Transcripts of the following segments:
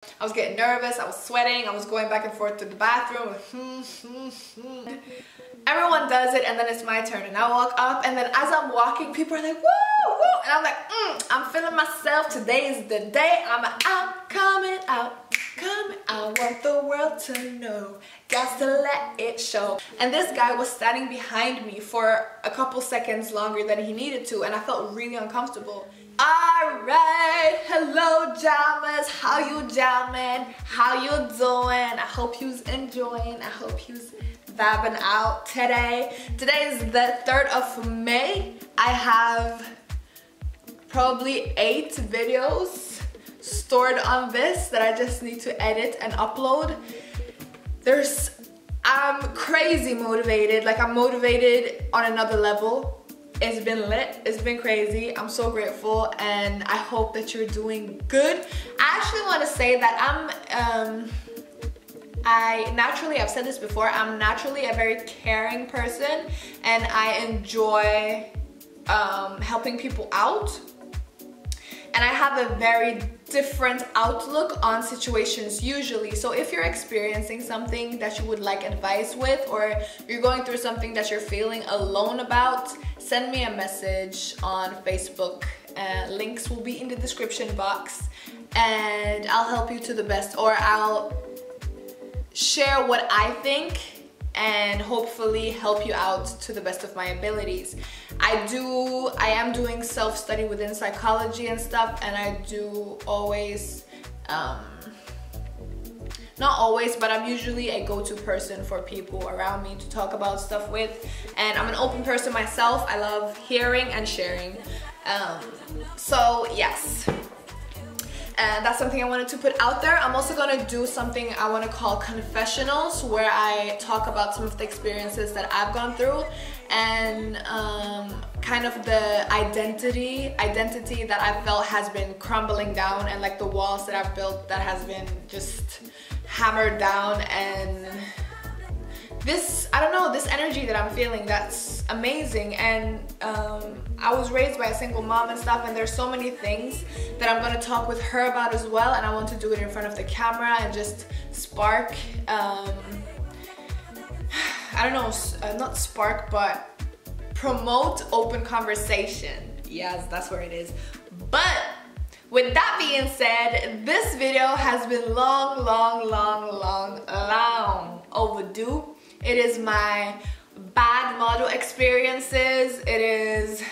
I was getting nervous, I was sweating, I was going back and forth to the bathroom. Everyone does it, and then it's my turn, and I walk up, and then as I'm walking, people are like, woo, woo, and I'm like, I'm feeling myself. Today is the day. I'm coming out, coming. I want the world to know, got to let it show. And this guy was standing behind me for a couple seconds longer than he needed to, and I felt really uncomfortable. Alright, hello jammers, how you jamming? How you doing? I hope you's enjoying, I hope you's vibing out today. Today is the 3rd of May. I have probably 8 videos stored on this that I just need to edit and upload. I'm crazy motivated, like I'm motivated on another level. It's been lit, it's been crazy. I'm so grateful, and I hope that you're doing good. I actually want to say that I've said this before, I'm naturally a very caring person, and I enjoy helping people out. And I have a very different outlook on situations usually. So if you're experiencing something that you would like advice with, or you're going through something that you're feeling alone about, send me a message on Facebook. Links will be in the description box, and I'll help you to the best, or I'll share what I think and hopefully help you out to the best of my abilities. I am doing self-study within psychology and stuff, and I do always, not always, but I'm usually a go-to person for people around me to talk about stuff with, and I'm an open person myself. I love hearing and sharing. So yes. And that's something I wanted to put out there. I'm also gonna do something I wanna call confessionals, where I talk about some of the experiences that I've gone through, and kind of the identity that I felt has been crumbling down, and like the walls that I've built that has been just hammered down, and this, I don't know, this energy that I'm feeling, that's amazing. And I was raised by a single mom and stuff, and there's so many things that I'm going to talk with her about as well, and I want to do it in front of the camera and just spark, I don't know, not spark, but promote open conversation. Yes, that's where it is. But with that being said, this video has been long overdue. It is my bad model experiences. It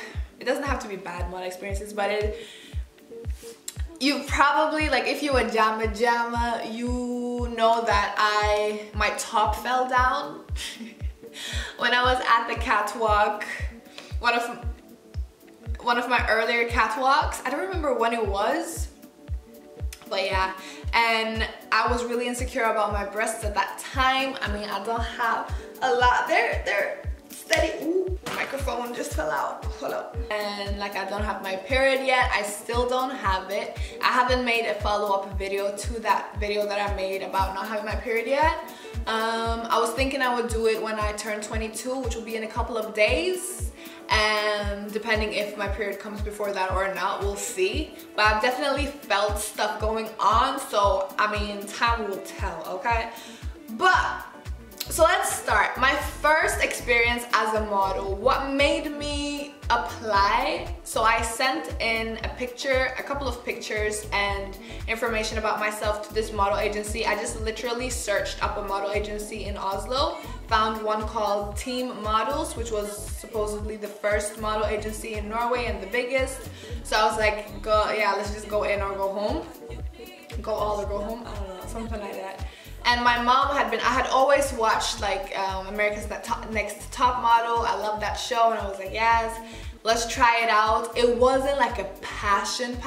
doesn't have to be bad model experiences, but you probably, like, if you're a jamma, you know that my top fell down when I was at the catwalk, one of my earlier catwalks. I don't remember when it was, but yeah. And I was really insecure about my breasts at that time. I mean, I don't have a lot. They're steady. Ooh, the microphone just fell out. Hold up. And like, I don't have my period yet. I still don't have it. I haven't made a follow-up video to that video that I made about not having my period yet. I was thinking I would do it when I turn 22, which will be in a couple of days. And depending if my period comes before that or not, we'll see. But I've definitely felt stuff going on, so I mean, time will tell, okay? But so let's start. My first experience as a model, what made me apply? So I sent in a couple of pictures and information about myself to this model agency. I just literally searched up a model agency in Oslo, found one called Team Models, which was supposedly the first model agency in Norway and the biggest. So I was like, yeah, let's just go in or go home. Go all or go home, I don't know, something like that. And my mom I had always watched like America's Next Top Model. I love that show, and I was like, yes, let's try it out. It wasn't like a passion,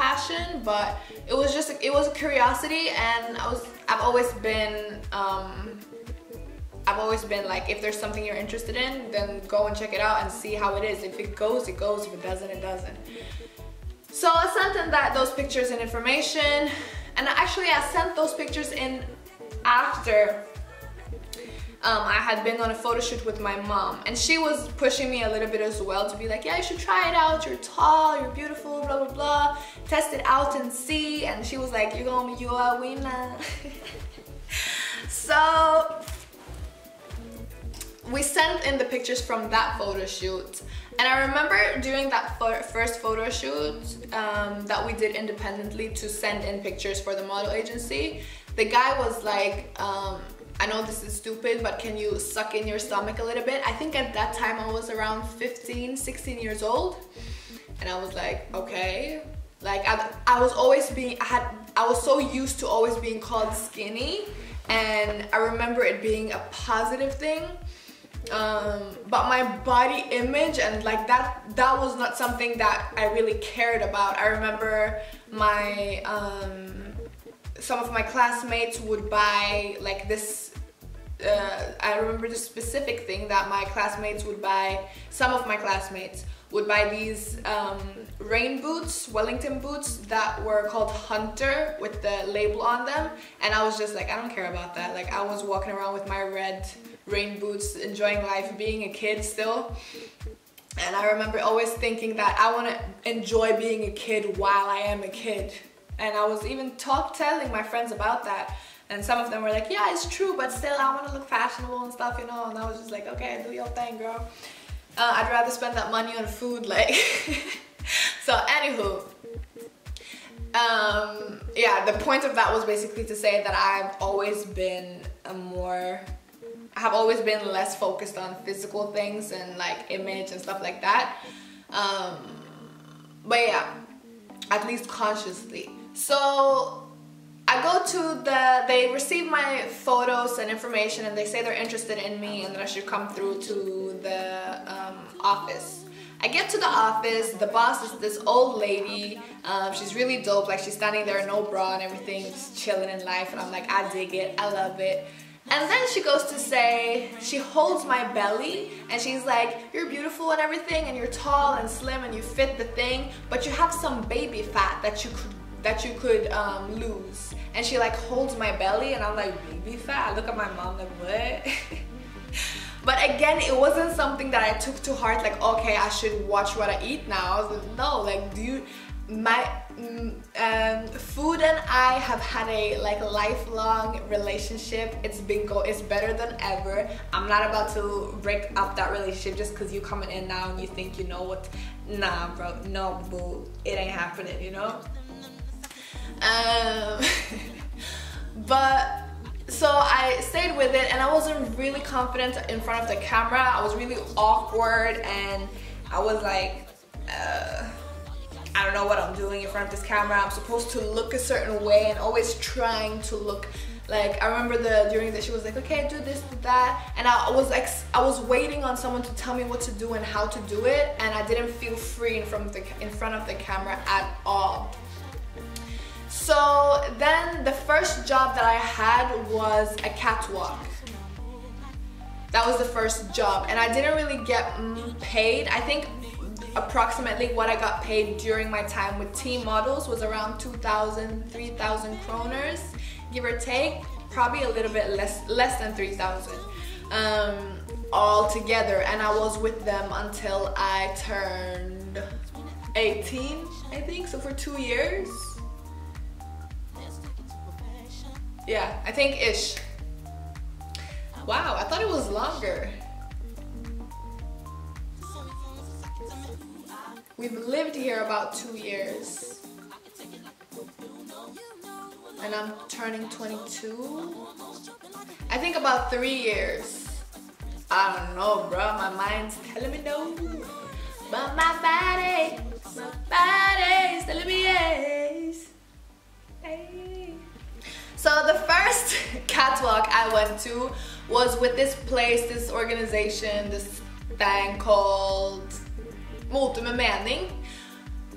but it was a curiosity, and I've always been like, if there's something you're interested in, then go and check it out and see how it is. If it goes, it goes. If it doesn't, it doesn't. So I sent in those pictures and information, and actually I sent those pictures in after I had been on a photo shoot with my mom, and she was pushing me a little bit as well to be like, yeah, you should try it out, you're tall, you're beautiful, blah blah blah, test it out and see. And she was like, you are a winner. So we sent in the pictures from that photo shoot, and I remember during that first photo shoot that we did independently to send in pictures for the model agency, the guy was like, I know this is stupid, but can you suck in your stomach a little bit? I think at that time I was around 15, 16 years old, and I was like, okay. Like I was so used to always being called skinny, and I remember it being a positive thing. But my body image and like that was not something that I really cared about. I remember my some of my classmates would buy like this. I remember this specific thing that my classmates would buy. Some of my classmates would buy these rain boots, Wellington boots that were called Hunter with the label on them, and I was just like, I don't care about that. Like I was walking around with my red rain boots, enjoying life, being a kid still. And I remember always thinking that I want to enjoy being a kid while I am a kid. And I was even telling my friends about that, and some of them were like, yeah, it's true, but still I want to look fashionable and stuff, you know. And I was just like, okay, do your thing, girl. I'd rather spend that money on food, like. So anywho, yeah, the point of that was basically to say that I've always been less focused on physical things and like image and stuff like that. But yeah, at least consciously. So I go to they receive my photos and information, and they say they're interested in me and that I should come through to the office. I get to the office, the boss is this old lady, she's really dope, like she's standing there, no bra and everything, just chilling in life, and I'm like, I dig it, I love it. And then she goes to say, she holds my belly and she's like, you're beautiful and everything, and you're tall and slim and you fit the thing, but you have some baby fat that you could lose. And she like holds my belly, and I'm like, baby fat? I look at my mom like, what? But again, it wasn't something that I took to heart, like, okay, I should watch what I eat now. I was like, no, like, food and I have had a like lifelong relationship. It's better than ever. I'm not about to break up that relationship just because you coming in now and you think you know what. Nah, bro, no, boo, it ain't happening, you know. But so I stayed with it, and I wasn't really confident in front of the camera. I was really awkward, and I was like, I don't know what I'm doing in front of this camera. I'm supposed to look a certain way and always trying to look like, I remember she was like, okay, do this, do that. And I was waiting on someone to tell me what to do and how to do it, and I didn't feel free in front of the camera at all. So then the first job that I had was a catwalk. That was the first job, and I didn't really get paid. I think approximately what I got paid during my time with team models was around 2,000, 3,000 kroners, give or take, probably a little bit less than 3,000 all together. And I was with them until I turned 18, I think, so for 2 years. Yeah, I think ish. Wow, I thought it was longer. We've lived here about 2 years. And I'm turning 22. I think about 3 years. I don't know, bro. My mind's telling me no. But my body's telling me yes. Hey. So the first catwalk I went to was with this place, this organization, this thing called Mote med mening,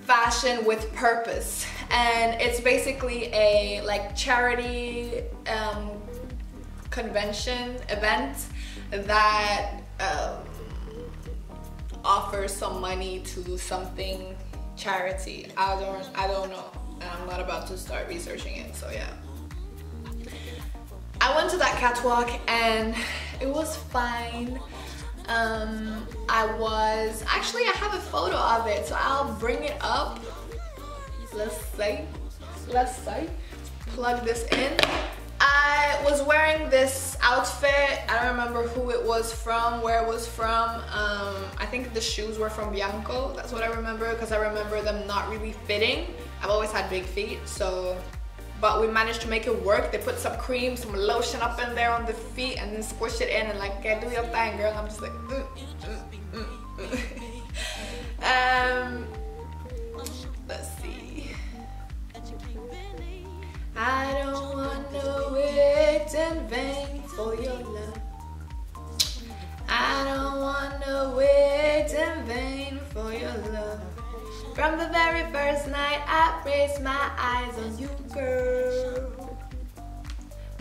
Fashion with Purpose. And it's basically a like charity convention event that offers some money to something charity. I don't know. I'm not about to start researching it, so yeah. I went to that catwalk, and It was fine. I have a photo of it, so I'll bring it up. Let's say, plug this in. I was wearing this outfit. I don't remember who it was from, where it was from. I think the shoes were from Bianco. That's what I remember, because I remember them not really fitting. I've always had big feet, so, but we managed to make it work. They put some cream, some lotion up in there on the feet, and then squish it in and like, okay, do your thing, girl. I'm just like, let's see. I don't want to wait in vain for your love. I don't want to wait in vain for your love. From the very first night I raised my eyes on you, girl.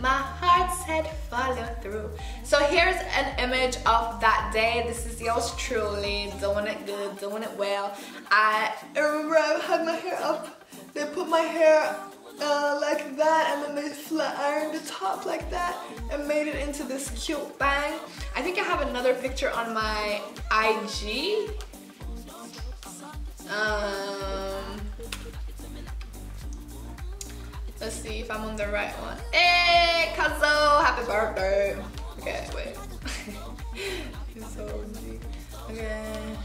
My heart said follow through. So here's an image of that day. This is yours truly, doing it good, doing it well. I remember I had my hair up. They put my hair like that, and then they flat ironed the top like that and made it into this cute bang. I think I have another picture on my IG. Let's see if I'm on the right one. Hey, Kazo, happy birthday. Okay, wait. He's so OG. Okay.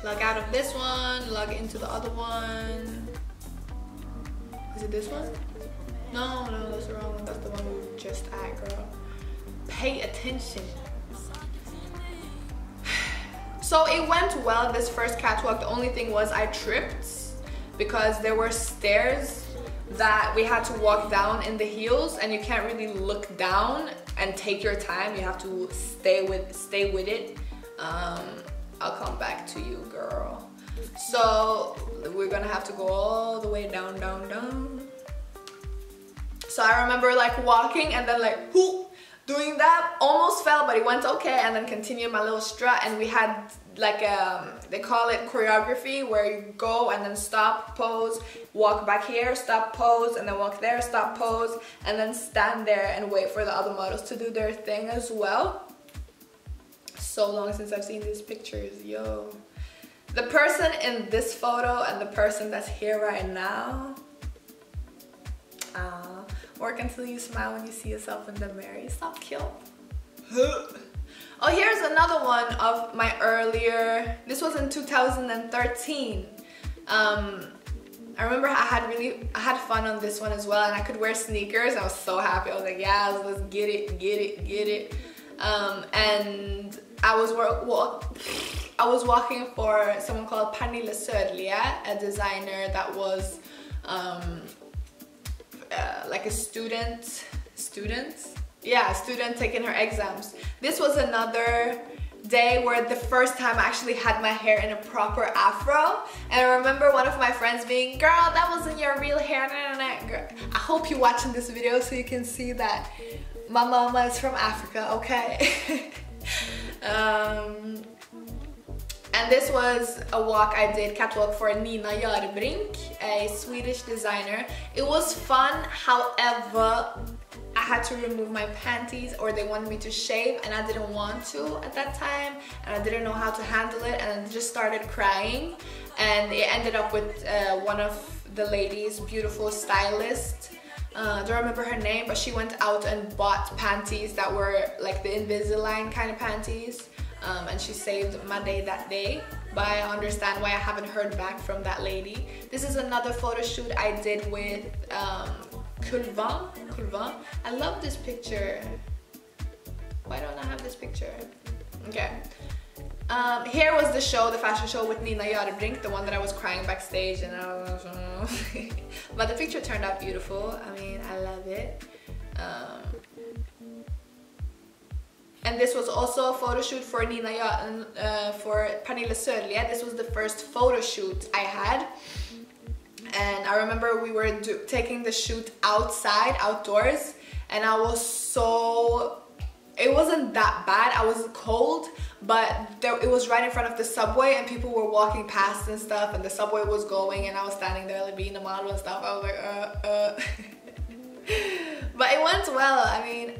Log out of this one, log into the other one. Is it this one? No, that's the wrong one. That's the one we just at, girl. Pay attention. So it went well, this first catwalk. The only thing was I tripped because there were stairs that we had to walk down in the heels, and you can't really look down and take your time. You have to stay with it. I'll come back to you, girl. So we're gonna have to go all the way down. So I remember like walking and then like whoop, doing that, almost fell, but it went okay, and then continued my little strut. And we had like they call it choreography, where you go and then stop, pose, walk back here, stop, pose, and then walk there, stop, pose, and then stand there and wait for the other models to do their thing as well. So long since I've seen these pictures, yo. The person in this photo and the person that's here right now, work until you smile when you see yourself in the mirror. You're so cute. Oh, here's another one of my earlier, this was in 2013. I remember I had fun on this one as well, and I could wear sneakers. I was so happy. I was like, yeah, let's get it. And I was walking for someone called Pernille Sørlie, a designer that was like a student taking her exams. This was another day where the first time I actually had my hair in a proper afro, and I remember one of my friends being, girl, that wasn't your real hair. Girl, I hope you're watching this video so you can see that my mama is from Africa, okay? And this was a walk I did, catwalk, for Nina Jarbrink, a Swedish designer. It was fun, however, I had to remove my panties, or they wanted me to shave, and I didn't want to at that time, and I didn't know how to handle it, and I just started crying. And it ended up with one of the ladies, beautiful stylist, I don't remember her name, but she went out and bought panties that were like the Invisalign kind of panties, and she saved my day that day. But I understand why I haven't heard back from that lady. This is another photo shoot I did with Kulvan. I love this picture. Why don't I have this picture? Okay. Here was the show, the fashion show with Nina Jarbrink, the one that I was crying backstage, and I was but the picture turned out beautiful. I mean, I love it. And this was also a photo shoot for for Pernille Sørlie. This was the first photo shoot I had. And I remember we were taking the shoot outdoors, and I was so, it wasn't that bad. I was cold, but it was right in front of the subway, and people were walking past and stuff, and the subway was going, and I was standing there like being a model and stuff. I was like, But it went well. I mean,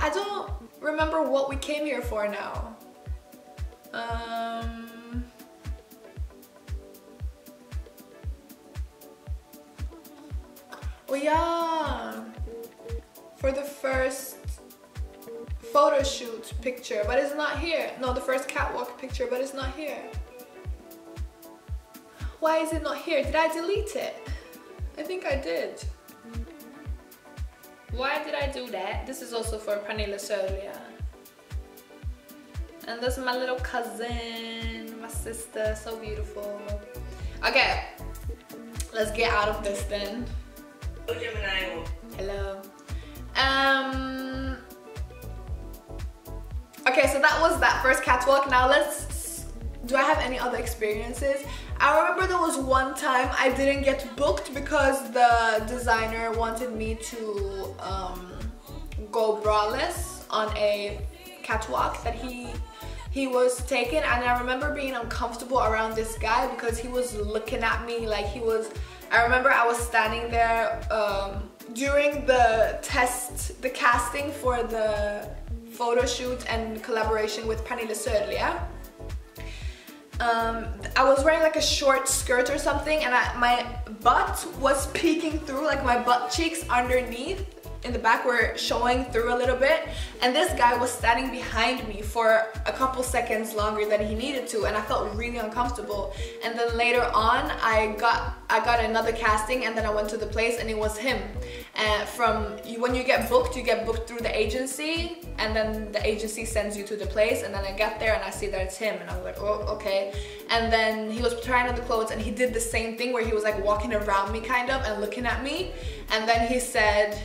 remember what we came here for now. Oh yeah, for the first photo shoot picture, but it's not here. No, the first catwalk picture, but it's not here. Why is it not here? Did I delete it? I think I did. Why did I do that? This is also for Pernilla Sörlia. And this is my little cousin, my sister, so beautiful. Okay, let's get out of this then. Hello. Okay, so that was that first catwalk. Now do I have any other experiences? I remember there was one time I didn't get booked because the designer wanted me to go braless on a catwalk that he was taking, and I remember being uncomfortable around this guy because he was looking at me like he was. I remember I was standing there during the casting for the photo shoot and collaboration with Pernilla Sörlia. I was wearing like a short skirt or something, and my butt was peeking through, like my butt cheeks underneath in the back were showing through a little bit, and this guy was standing behind me for a couple seconds longer than he needed to, and I felt really uncomfortable. And then later on I got another casting, and then I went to the place and it was him. And when you get booked through the agency, and then the agency sends you to the place, and then I get there and I see that it's him, and I was like, oh, okay. And then he was trying on the clothes, and he did the same thing where he was like walking around me kind of and looking at me, and then he said,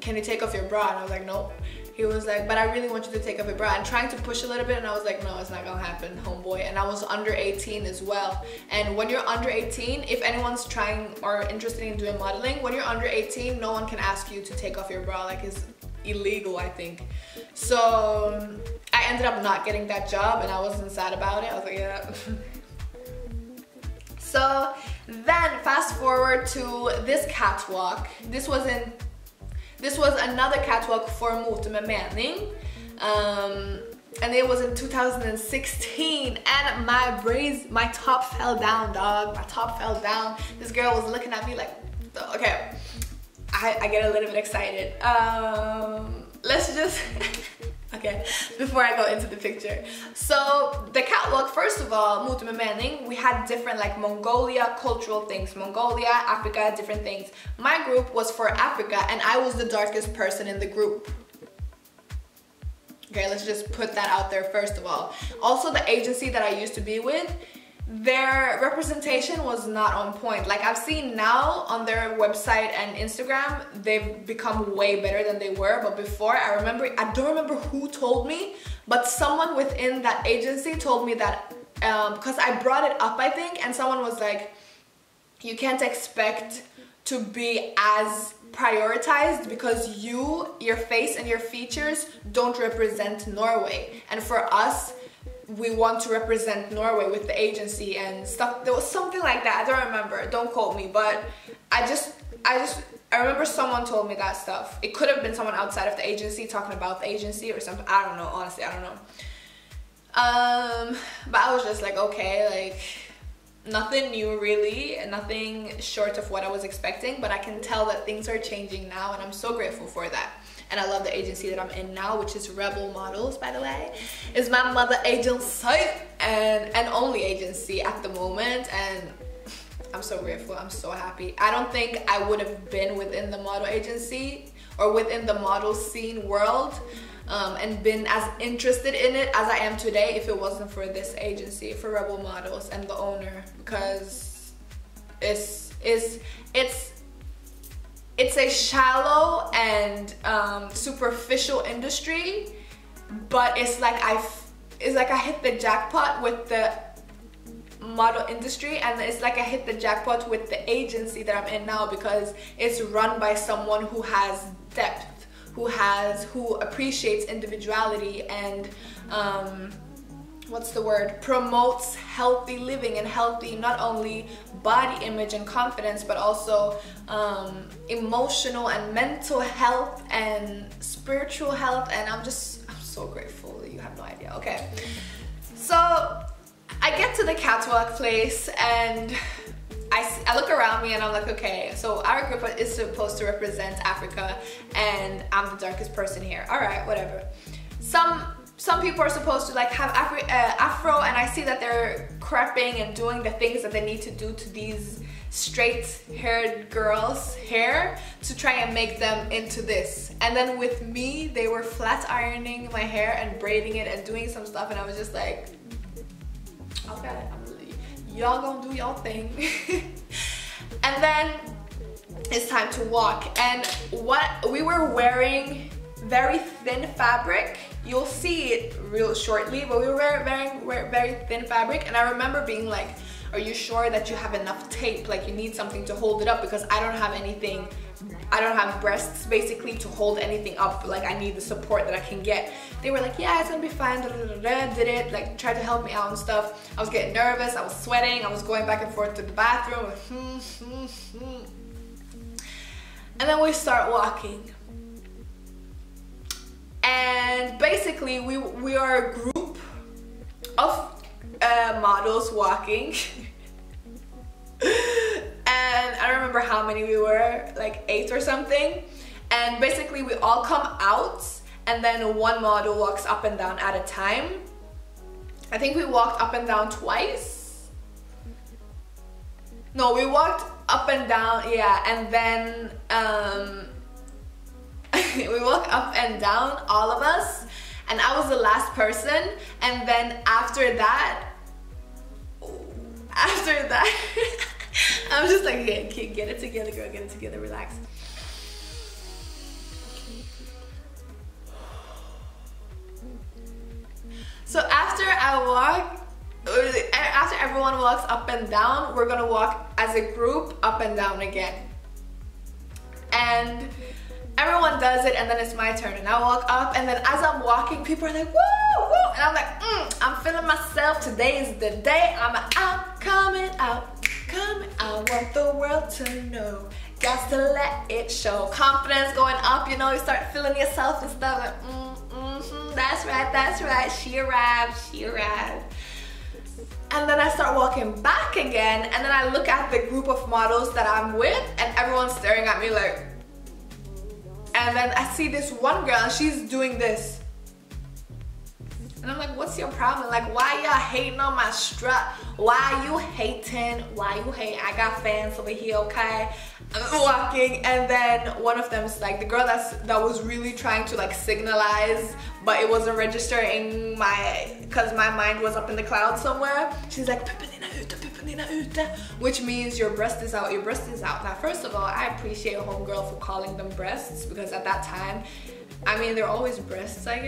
can you take off your bra? And I was like, nope. He was like, but I really want you to take off your bra, and trying to push a little bit, and I was like, no, it's not gonna happen, homeboy. And I was under 18 as well. And when you're under 18, if anyone's trying or interested in doing modeling, when you're under 18, no one can ask you to take off your bra. Like, it's illegal, I think. So I ended up not getting that job, and I wasn't sad about it. I was like, yeah. So then fast forward to this catwalk. This was another catwalk for Mode med Mening, and it was in 2016, and my top fell down, dog. My top fell down. This girl was looking at me like, okay, I get a little bit excited. Let's just okay, before I go into the picture. So the catwalk, first of all, Mode med Mening, we had different like Mongolia cultural things. Mongolia, Africa, different things. My group was for Africa, and I was the darkest person in the group. Okay, let's just put that out there first of all. Also, the agency that I used to be with, their representation was not on point. Like, I've seen now on their website and Instagram, they've become way better than they were. But before, I don't remember who told me, but someone within that agency told me that, because I brought it up, I think, and someone was like, you can't expect to be as prioritized because your face and your features don't represent Norway. And for us, we want to represent Norway with the agency and stuff. There was something like that. I don't remember. Don't quote me, but I remember someone told me that stuff. It could have been someone outside of the agency talking about the agency or something. I don't know. Honestly, I don't know. But I was just like, okay, like nothing new really, nothing short of what I was expecting. But I can tell that things are changing now, and I'm so grateful for that. And I love the agency that I'm in now, which is Rebel Models, by the way. It's my mother agency and only agency at the moment. And I'm so grateful. I'm so happy. I don't think I would have been within the model agency or within the model scene world and been as interested in it as I am today if it wasn't for this agency, for Rebel Models and the owner, because it's a shallow and superficial industry, but it's like I hit the jackpot with the model industry, and it's like I hit the jackpot with the agency that I'm in now, because it's run by someone who has depth, who appreciates individuality, and what's the word, promotes healthy living and healthy not only body image and confidence, but also emotional and mental health and spiritual health. And I'm so grateful. You have no idea. Okay, so I get to the catwalk place and I look around me and I'm like, okay, so our group is supposed to represent Africa and I'm the darkest person here. All right, whatever. Some people are supposed to like have afro, and I see that they're prepping and doing the things that they need to do to these straight-haired girls' hair to try and make them into this. And then with me, they were flat ironing my hair and braiding it and doing some stuff, and I was just like, okay, y'all gonna do y'all thing. And then it's time to walk, and what we were wearing, very thin fabric. You'll see it real shortly, but we were wearing very thin fabric, and I remember being like, are you sure that you have enough tape? Like, you need something to hold it up, because I don't have anything, I don't have breasts basically to hold anything up. Like, I need the support that I can get. They were like, yeah, it's gonna be fine, did it, like tried to help me out and stuff. I was getting nervous, I was sweating, I was going back and forth to the bathroom. And then we start walking. And basically we are a group of models walking. And I don't remember how many we were, like 8 or something. And basically we all come out, and then one model walks up and down at a time. I think we walked up and down twice. No, we walked up and down, yeah, and then we walked up and down, all of us, and I was the last person. And then after that I'm just like, yeah, get it together, girl, get it together, relax. So after everyone walks up and down, we're gonna walk as a group up and down again. And everyone does it, and then it's my turn, and I walk up, and then as I'm walking, people are like, woo, woo, and I'm like, I'm feeling myself. Today is the day. I'm coming out. I want the world to know. Got to let it show. Confidence going up, you know, you start feeling yourself and stuff, like, that's right, she arrived. And then I start walking back again, and then I look at the group of models that I'm with, and everyone's staring at me like, and then I see this one girl, and she's doing this. And I'm like, what's your problem? Like, why y'all hating on my strut? Why you hating? Why you hating? I got fans over here, okay? I'm walking, and then one of them is like, the girl that was really trying to like signalize, but it wasn't registering because my mind was up in the clouds somewhere. She's like, pippenina ute, which means your breast is out, your breast is out. Now, first of all, I appreciate a homegirl for calling them breasts, because at that time, I mean, they're always breasts, I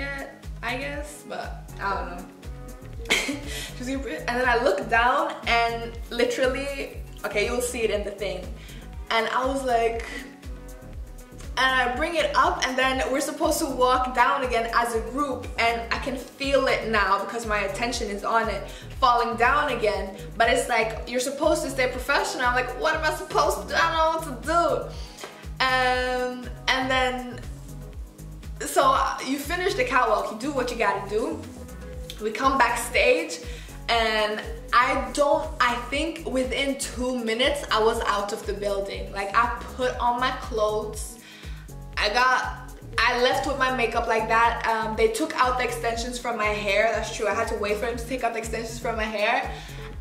guess, but I don't know. And then I look down, and literally, okay, you'll see it in the thing, and I was like, and I bring it up, and then we're supposed to walk down again as a group, and I can feel it now because my attention is on it, falling down again. But it's like, you're supposed to stay professional. I'm like, what am I supposed to do? I don't know what to do. And then, so you finish the catwalk, you do what you gotta do. We come backstage, and I think within 2 minutes I was out of the building. Like, I put on my clothes, I left with my makeup like that. They took out the extensions from my hair, that's true. I had to wait for them to take out the extensions from my hair.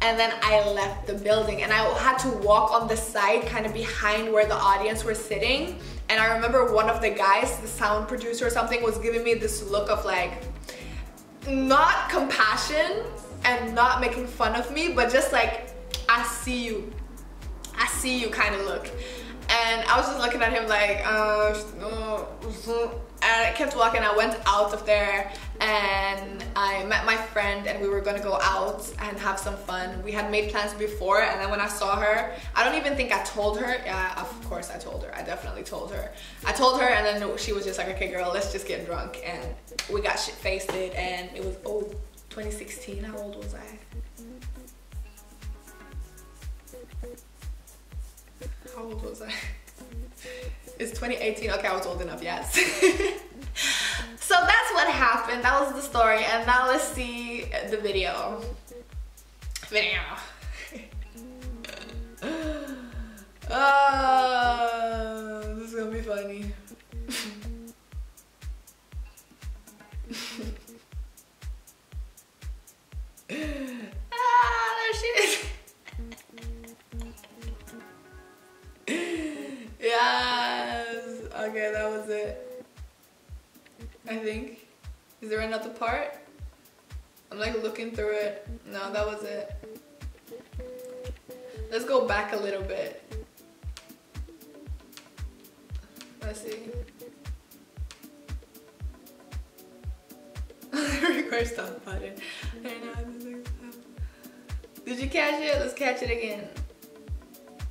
And then I left the building, and I had to walk on the side, kind of behind where the audience were sitting. And I remember one of the guys, the sound producer or something, was giving me this look of like, not compassion and not making fun of me, but just like, I see you kind of look. And I was just looking at him like, and I kept walking. I went out of there, and I met my friend, and we were gonna go out and have some fun. We had made plans before, and then when I saw her, I don't even think I told her. Yeah, of course I told her. I definitely told her. I told her, and then she was just like, okay girl, let's just get drunk. And we got shit-faced, and it was 2016. How old was I? How old was I? It's 2018. Okay, I was old enough, yes. So that's what happened. That was the story. And now let's see the video. This is gonna be funny. There she is. Yes. Okay, that was it. I think. Is there another part? I'm like looking through it. No, that was it. Let's go back a little bit. Let's see. Record stop button. I know. Did you catch it? Let's catch it again.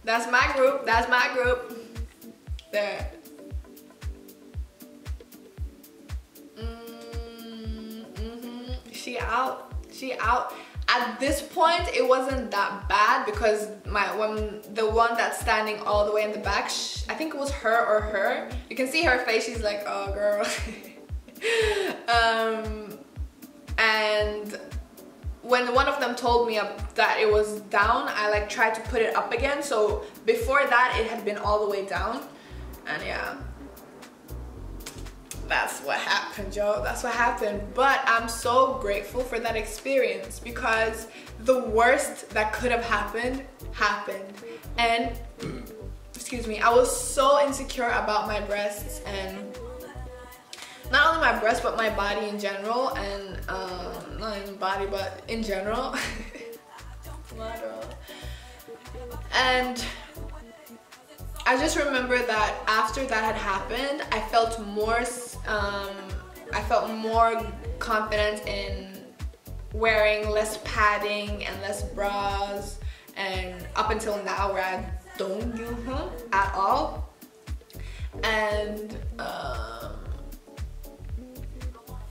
That's my group. That's my group. There. She out. She out. At this point, it wasn't that bad because the one that's standing all the way in the back, I think it was her or her. You can see her face. She's like, oh girl. And when one of them told me that it was down, I like tried to put it up again. So before that, it had been all the way down. And yeah, that's what happened, yo. That's what happened. But I'm so grateful for that experience because the worst that could have happened happened. And excuse me, I was so insecure about my breasts, and not only my breasts but my body in general, and not in body but in general. And I just remember that after that had happened, I felt more confident in wearing less padding and less bras, and up until now where I don't give them at all. And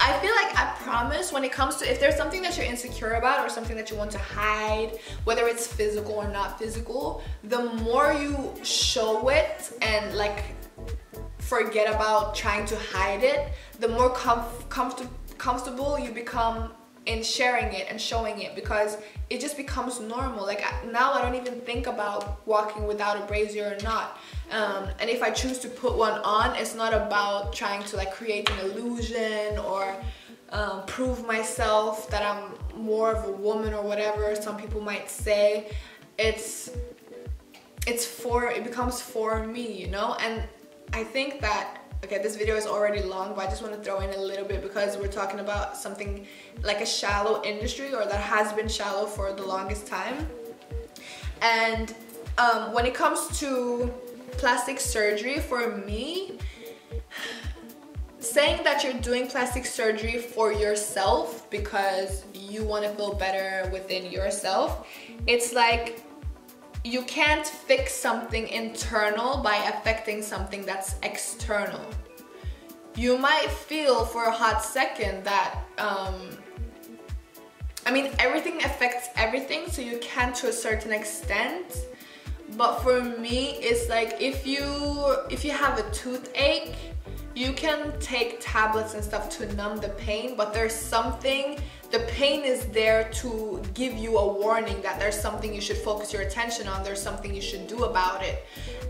I feel like I promise when it comes to, if there's something that you're insecure about or something that you want to hide, whether it's physical or not physical, the more you show it and like forget about trying to hide it, the more comfortable you become in sharing it and showing it, because it just becomes normal. Like now I don't even think about walking without a brazier or not. And if I choose to put one on, it's not about trying to like create an illusion or prove myself that I'm more of a woman or whatever some people might say. It becomes for me, you know? And I think that, okay, this video is already long, but I just want to throw in a little bit because we're talking about something like a shallow industry, or that has been shallow for the longest time. And when it comes to plastic surgery, for me, saying that you're doing plastic surgery for yourself because you want to feel better within yourself, it's like you can't fix something internal by affecting something that's external. You might feel for a hot second that I mean, everything affects everything, so you can to a certain extent. But for me, it's like if you have a toothache, you can take tablets and stuff to numb the pain, but there's something, the pain is there to give you a warning that there's something you should focus your attention on, there's something you should do about it.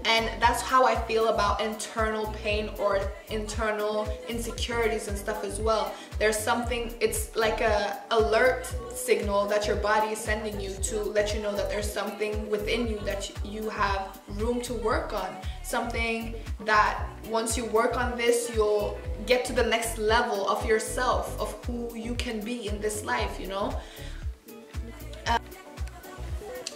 And that's how I feel about internal pain or internal insecurities and stuff as well. There's something, it's like a alert signal that your body is sending you to let you know that there's something within you that you have room to work on. Something that once you work on this, you'll get to the next level of yourself, of who you can be in this life, you know?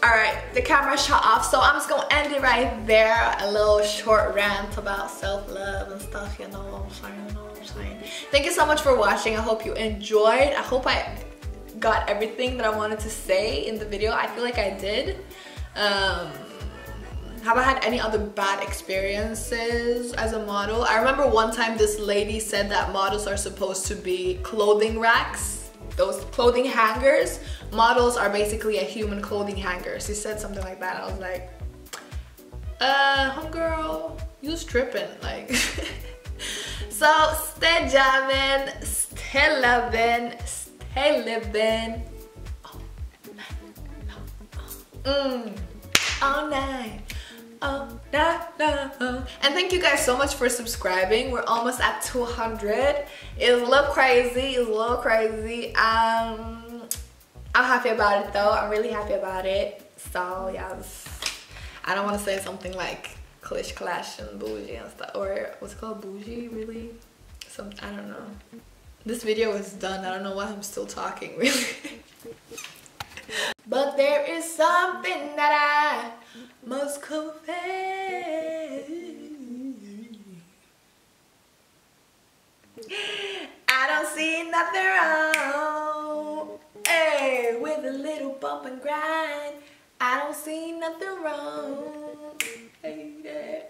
Alright, the camera shut off, so I'm just gonna end it right there. A little short rant about self-love and stuff, you know what I'm saying, you know what I'm saying. Thank you so much for watching. I hope you enjoyed. I hope I got everything that I wanted to say in the video. I feel like I did. Have I had any other bad experiences as a model? I remember one time this lady said that models are supposed to be clothing racks. those clothing hangers. Models are basically a human clothing hanger. She said something like that. I was like, homegirl, you stripping, like. So stay jamming, stay loving, stay living. All night. Oh, no, no. And thank you guys so much for subscribing. We're almost at 200. It's a little crazy. I'm happy about it though. I'm really happy about it. So yeah, I don't want to say something like clish clash and bougie and stuff, or what's it called, bougie, really? I don't know. This video is done. I don't know why I'm still talking, really. But there is something that I must confess. I don't see nothing wrong. Hey, with a little bump and grind, I don't see nothing wrong. Hey, there.